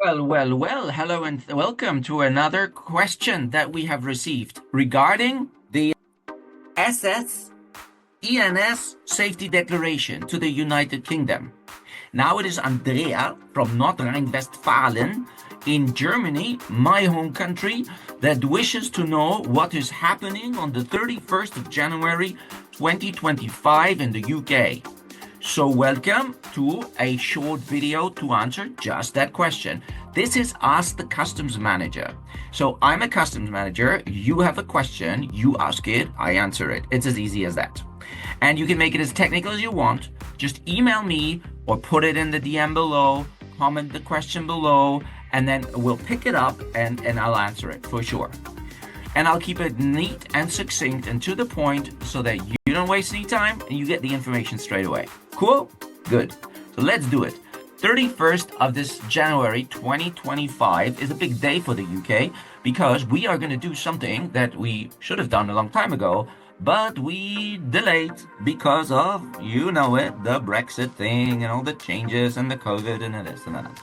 Well, hello and welcome to another question that we have received regarding the SS ENS safety declaration to the United Kingdom. Now it is Andrea from North Rhine-Westphalia in Germany, my home country, that wishes to know what is happening on the 31st of January 2025 in the UK. So welcome to a short video to answer just that question. This is Ask the Customs Manager. So I'm a customs manager, you have a question, you ask it, I answer it. It's as easy as that. And you can make it as technical as you want. Just email me or put it in the DM below, comment the question below, and then we'll pick it up and I'll answer it for sure. And I'll keep it neat and succinct and to the point so that you don't waste any time and you get the information straight away. Cool? Good. So let's do it. 31st of this January 2025 is a big day for the UK because we are going to do something that we should have done a long time ago, but we delayed because of, you know it, the Brexit thing and all the changes and the COVID and this and that.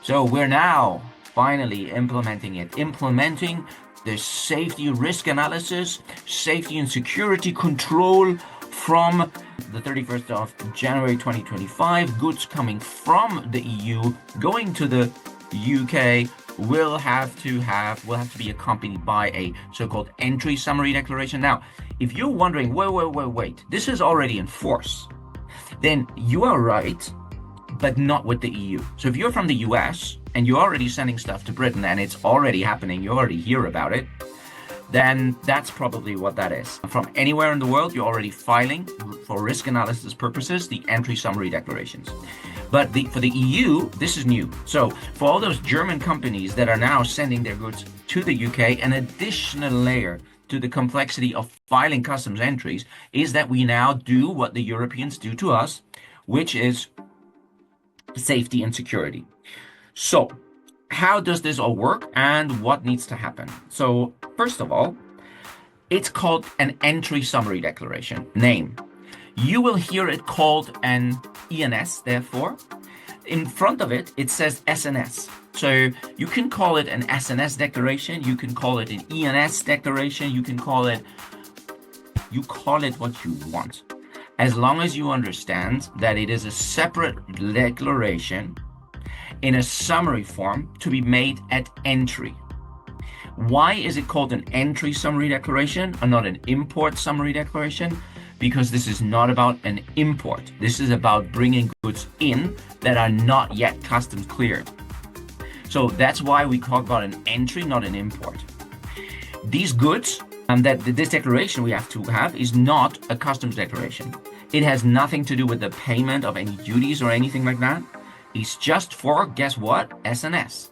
So we're now finally implementing the safety risk analysis, safety and security control from the 31st of January 2025. Goods coming from the EU going to the UK will have to be accompanied by a so-called entry summary declaration. Now, if you're wondering, wait, this is already in force, then you are right, but not with the EU. So if you're from the US and you're already sending stuff to Britain and it's already happening, you already hear about it, then that's probably what that is. From anywhere in the world, you're already filing, for risk analysis purposes, the entry summary declarations. But for the EU, this is new. So for all those German companies that are now sending their goods to the UK, an additional layer to the complexity of filing customs entries is that we now do what the Europeans do to us, which is safety and security. So how does this all work and what needs to happen? So first of all, it's called an entry summary declaration. Name. You will hear it called an ENS, therefore. In front of it, it says SNS. So you can call it an SNS declaration, you can call it an ENS declaration, you call it what you want. As long as you understand that it is a separate declaration in a summary form to be made at entry. Why is it called an entry summary declaration and not an import summary declaration? Because this is not about an import. This is about bringing goods in that are not yet customs cleared. So that's why we talk about an entry, not an import. These goods this declaration we have to have is not a customs declaration. It has nothing to do with the payment of any duties or anything like that. It's just for, guess what? SNS.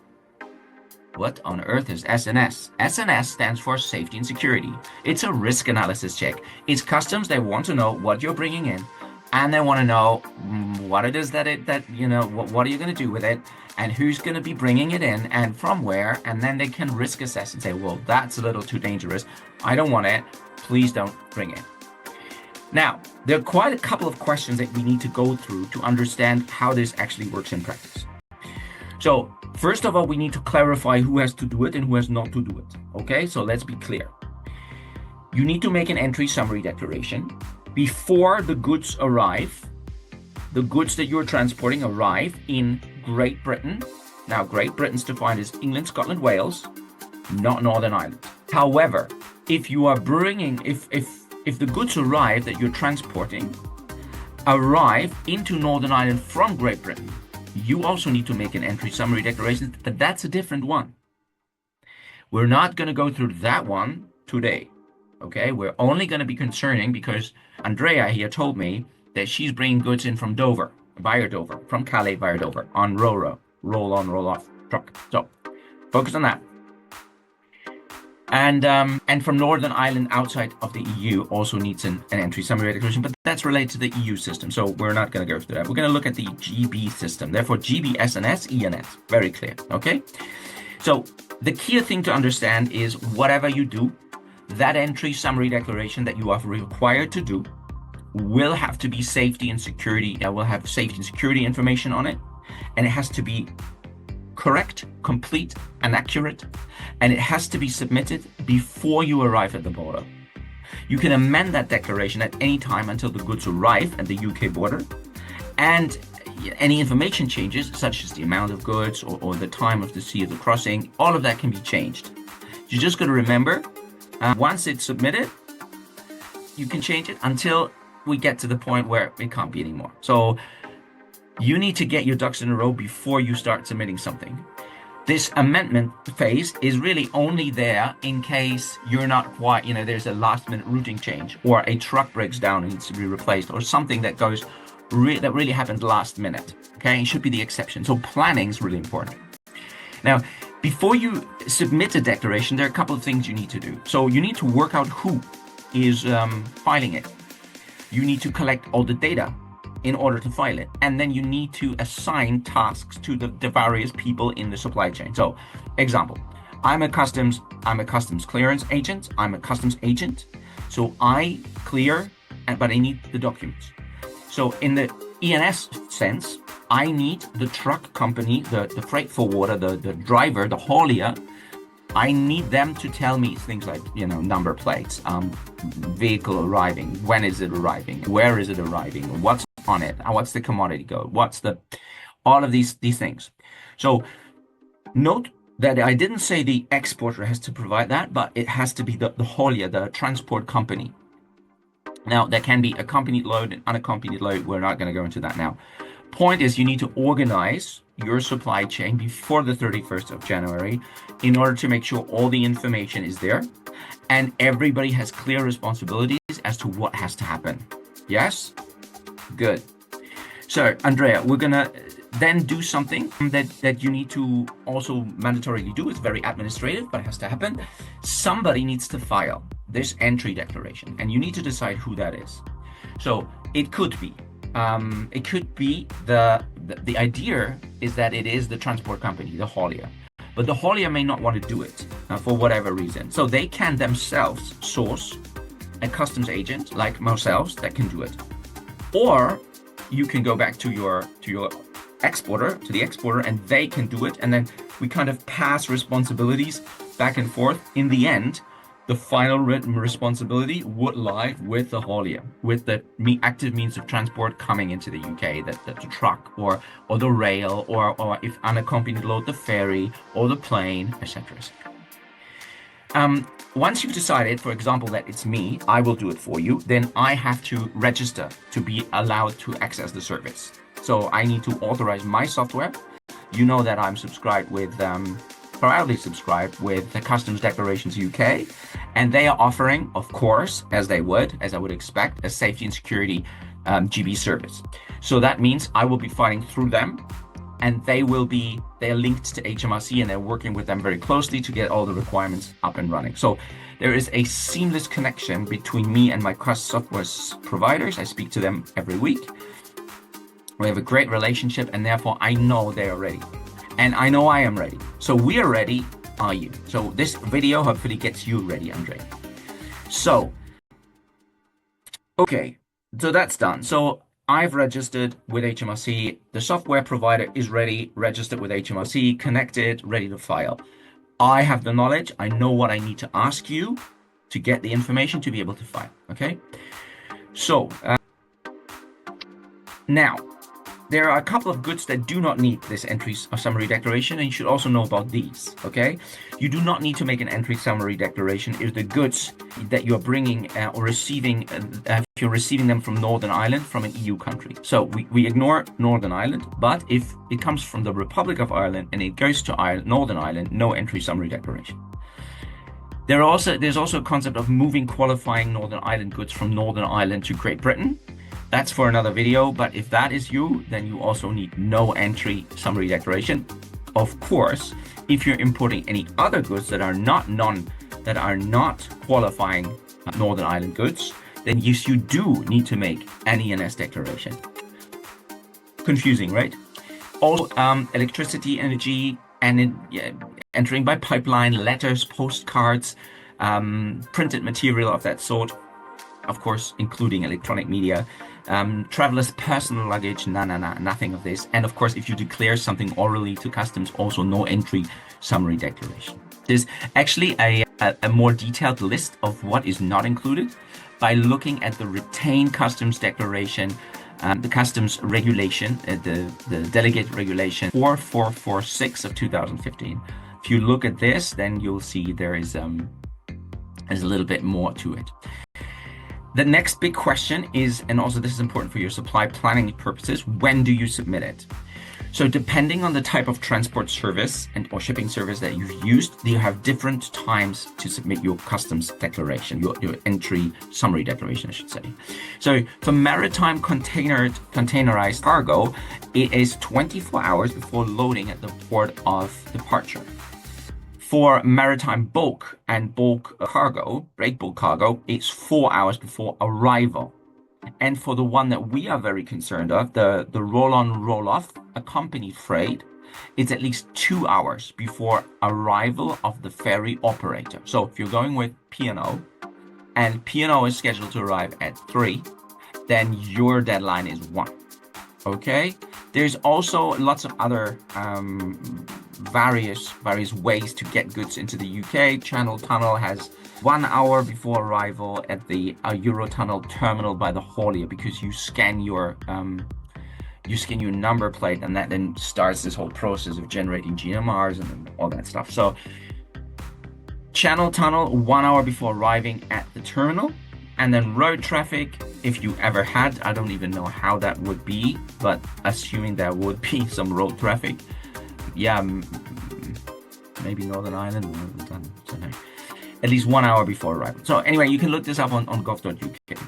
What on earth is SNS? SNS stands for safety and security. It's a risk analysis check. It's customs. They want to know what you're bringing in, and they want to know what it is what are you going to do with it, and who's going to be bringing it in, and from where, and then they can risk assess and say, well, that's a little too dangerous. I don't want it. Please don't bring it. Now, there are quite a couple of questions that we need to go through to understand how this actually works in practice. So, first of all, we need to clarify who has to do it and who has not to do it. Okay, so let's be clear. You need to make an entry summary declaration before the goods arrive. The goods that you're transporting arrive in Great Britain. Now, Great Britain's defined as England, Scotland, Wales, not Northern Ireland. However, if you are bringing, if the goods arrive that you're transporting arrive into Northern Ireland from Great Britain, you also need to make an entry summary declaration, but that's a different one. We're not going to go through that one today, okay? We're only going to be concerning because Andrea here told me that she's bringing goods in from Dover, via Dover, from Calais via Dover, on roll on, roll off truck. So focus on that. And from Northern Ireland outside of the EU also needs an entry summary declaration, but that's related to the EU system, so we're not going to go through that. We're going to look at the GB system. Therefore, GB, SNS, ENS. Very clear, okay? So the key thing to understand is whatever you do, that entry summary declaration that you are required to do will have to be safety and security. Will have safety and security information on it, and it has to be correct, complete, and accurate, and it has to be submitted before you arrive at the border. You can amend that declaration at any time until the goods arrive at the UK border, and any information changes, such as the amount of goods or the time of the sea of the crossing, all of that can be changed. You just got to remember, once it's submitted, you can change it until we get to the point where it can't be anymore. So you need to get your ducks in a row before you start submitting something. This amendment phase is really only there in case you're not quite, there's a last minute routing change, or a truck breaks down and needs to be replaced, or something that goes that really happened last minute. Okay, it should be the exception. So planning is really important. Now, before you submit a declaration, there are a couple of things you need to do. So you need to work out who is filing it. You need to collect all the data in order to file it, and then you need to assign tasks to the various people in the supply chain. So, example, I'm a customs clearance agent. I'm a customs agent, so I clear, but I need the documents. So in the ENS sense, I need the truck company, the freight forwarder, the driver, the haulier. I need them to tell me things like, number plates, vehicle arriving, when is it arriving, where is it arriving, what's on it, what's the commodity code, all of these things. So note that I didn't say the exporter has to provide that, but it has to be the haulier, the transport company. Now, there can be accompanied load and unaccompanied load. We're not going to go into that now. Point is, you need to organize your supply chain before the 31st of January in order to make sure all the information is there and everybody has clear responsibilities as to what has to happen. Yes? Good. So, Andrea, we're going to then do something that you need to also mandatorily do. It's very administrative, but it has to happen. Somebody needs to file this entry declaration, and you need to decide who that is. So it could be the idea is that it is the transport company, the haulier, but the haulier may not want to do it for whatever reason. So they can themselves source a customs agent like ourselves that can do it, or you can go back to your exporter, and they can do it, and then we kind of pass responsibilities back and forth. In the end, the final written responsibility would lie with the haulier, with the active means of transport coming into the UK, the truck or the rail, or if unaccompanied load, the ferry or the plane, etc. Once you've decided, for example, that it's me, I will do it for you, then I have to register to be allowed to access the service. So I need to authorize my software. You know that I'm proudly subscribed with the Customs Declarations UK, and they are offering, of course, as I would expect, a safety and security GB service. So that means I will be fighting through them, and they are linked to HMRC, and they're working with them very closely to get all the requirements up and running. So there is a seamless connection between me and my software providers. I speak to them every week. We have a great relationship, and therefore I know they are ready. And I know I am ready. So we are ready. Are you? So this video hopefully gets you ready, Andre. So, okay, so that's done. So I've registered with HMRC. The software provider is ready, registered with HMRC, connected, ready to file. I have the knowledge. I know what I need to ask you to get the information to be able to file. Okay. So now, there are a couple of goods that do not need this entry summary declaration, and you should also know about these, okay? You do not need to make an entry summary declaration if the goods that you're bringing or receiving, if you're receiving them from Northern Ireland, from an EU country. So we ignore Northern Ireland, but if it comes from the Republic of Ireland and it goes to Northern Ireland, no entry summary declaration. There's also a concept of moving qualifying Northern Ireland goods from Northern Ireland to Great Britain. That's for another video, but if that is you, then you also need no entry summary declaration. Of course, if you're importing any other goods that are not qualifying Northern Ireland goods, then yes, you do need to make an ENS declaration. Confusing, right? Also, electricity, energy, and entering by pipeline, letters, postcards, printed material of that sort, of course, including electronic media, Traveler's personal luggage, nothing of this. And of course, if you declare something orally to customs, also no entry summary declaration. There's actually a more detailed list of what is not included by looking at the retained customs declaration, the customs regulation, the delegate regulation 4446 of 2015. If you look at this, then you'll see there's a little bit more to it. The next big question is, and also this is important for your supply planning purposes, when do you submit it? So depending on the type of transport service or shipping service that you've used, you have different times to submit your customs declaration, your entry summary declaration, I should say. So for maritime containerized cargo, it is 24 hours before loading at the port of departure. For maritime bulk and bulk cargo, break bulk cargo, it's 4 hours before arrival. And for the one that we are very concerned of, the roll-on, roll-off accompanied freight, it's at least 2 hours before arrival of the ferry operator. So if you're going with P&O, and P&O is scheduled to arrive at 3, then your deadline is 1. Okay? There's also lots of other various ways to get goods into the UK. Channel Tunnel has 1 hour before arrival at the Eurotunnel terminal by the haulier, because you scan your number plate, and that then starts this whole process of generating GMRs and all that stuff. So Channel Tunnel 1 hour before arriving at the terminal. And then road traffic, if you ever had, I don't even know how that would be, but assuming there would be some road traffic, yeah, maybe Northern Ireland, at least 1 hour before arrival. So anyway, you can look this up on gov.uk.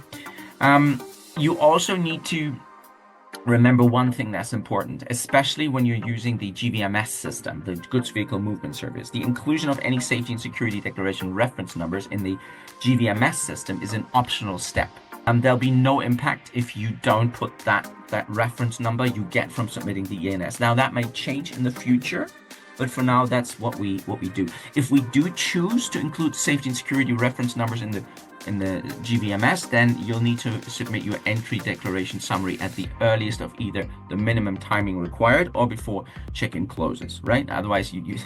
You also need to remember one thing that's important, especially when you're using the GVMS system, the Goods Vehicle Movement Service. The inclusion of any safety and security declaration reference numbers in the GVMS system is an optional step. There'll be no impact if you don't put that reference number you get from submitting the ENS. Now that may change in the future, but for now that's what we do. If we do choose to include safety and security reference numbers in the GVMS, then you'll need to submit your entry declaration summary at the earliest of either the minimum timing required or before check-in closes, right? Otherwise you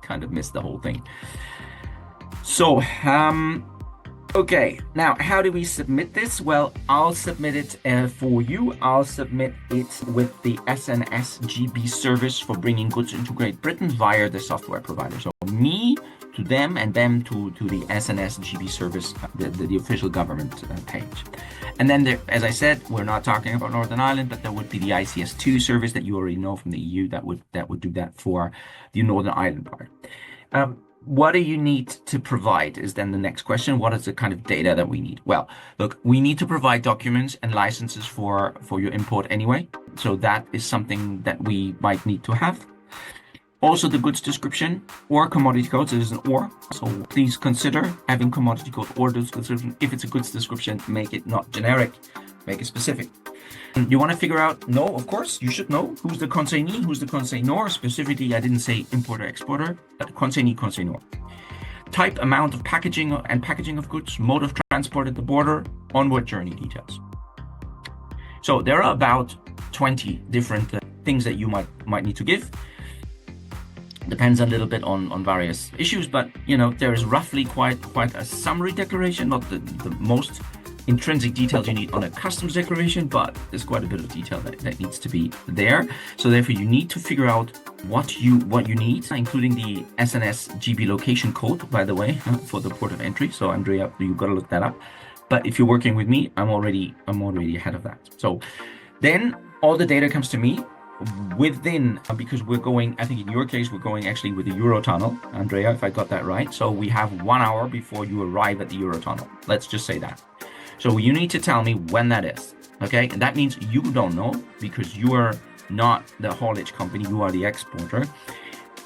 kind of miss the whole thing. So okay, now how do we submit this? Well, I'll submit it for you. I'll submit it with the SNS GB service for bringing goods into Great Britain via the software provider. So me to them, and them to the SNS GB service, the official government page. And then there, as I said, we're not talking about Northern Ireland, but there would be the ICS2 service that you already know from the EU that would do that for the Northern Ireland part. What do you need to provide is then the next question. What is the kind of data that we need? Well, look, we need to provide documents and licenses for your import anyway. So that is something that we might need to have. Also the goods description or commodity codes. It is an or. So please consider having commodity code or goods description. If it's a goods description, make it not generic, make it specific. You want to figure out, no, of course, you should know who's the consignee, who's the consignor. Specifically, I didn't say importer, exporter, but consignee, consignor. Type, amount of packaging and packaging of goods, mode of transport at the border, onward journey details. So there are about 20 different things that you might need to give. Depends a little bit on various issues, but there is roughly quite a summary declaration, not the most intrinsic details you need on a customs declaration, but there's quite a bit of detail that needs to be there. So therefore you need to figure out what you need, including the SNS GB location code, by the way, for the port of entry. So Andrea, you've got to look that up. But if you're working with me, I'm already ahead of that. So then all the data comes to me within, because we're going, I think in your case, we're going actually with the Eurotunnel, Andrea, if I got that right. So we have 1 hour before you arrive at the Eurotunnel. Let's just say that. So you need to tell me when that is, okay? And that means you don't know, because you are not the haulage company, you are the exporter.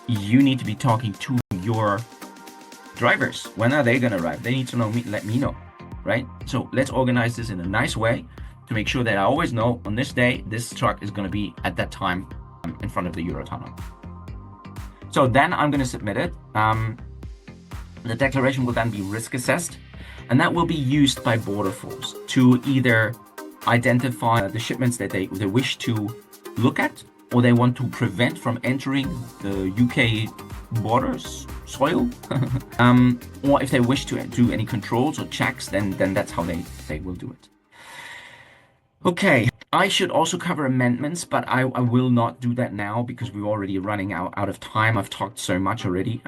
You need to be talking to your drivers. When are they gonna arrive? They need to let me know, right? So let's organize this in a nice way to make sure that I always know on this day, this truck is gonna be at that time in front of the Eurotunnel. So then I'm gonna submit it. The declaration will then be risk assessed, and that will be used by Border Force to either identify the shipments that they wish to look at, or they want to prevent from entering the UK borders, soil, or if they wish to do any controls or checks, then that's how they will do it. Okay, I should also cover amendments, but I will not do that now because we're already running out of time. I've talked so much already.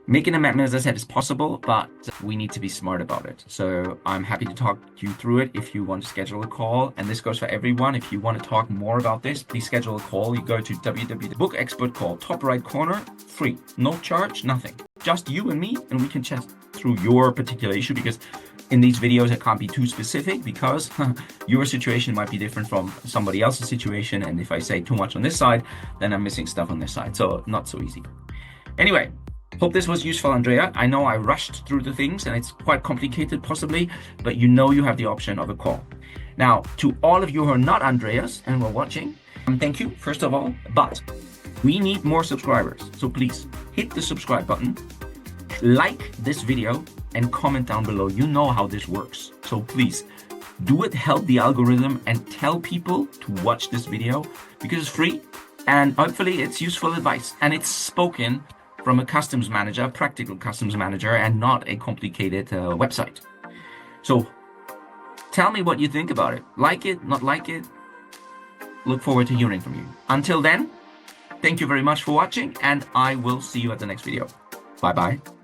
Making an amendment, as I said, is possible, but we need to be smart about it. So I'm happy to talk you through it if you want to schedule a call. And this goes for everyone. If you want to talk more about this, please schedule a call. You go to www.book expert call, top right corner, free, no charge, nothing. Just you and me, and we can chat through your particular issue, because in these videos, it can't be too specific because your situation might be different from somebody else's situation. And if I say too much on this side, then I'm missing stuff on this side. So not so easy. Anyway, hope this was useful, Andrea. I know I rushed through the things and it's quite complicated possibly, but you know you have the option of a call. Now, to all of you who are not Andreas and were watching, thank you, first of all, but we need more subscribers. So please hit the subscribe button, like this video, and comment down below. You know how this works. So please do it, help the algorithm, and tell people to watch this video because it's free and hopefully it's useful advice and it's spoken from a customs manager, a practical customs manager, and not a complicated website. So tell me what you think about it. Like it, not like it. Look forward to hearing from you. Until then, thank you very much for watching, and I will see you at the next video. Bye-bye.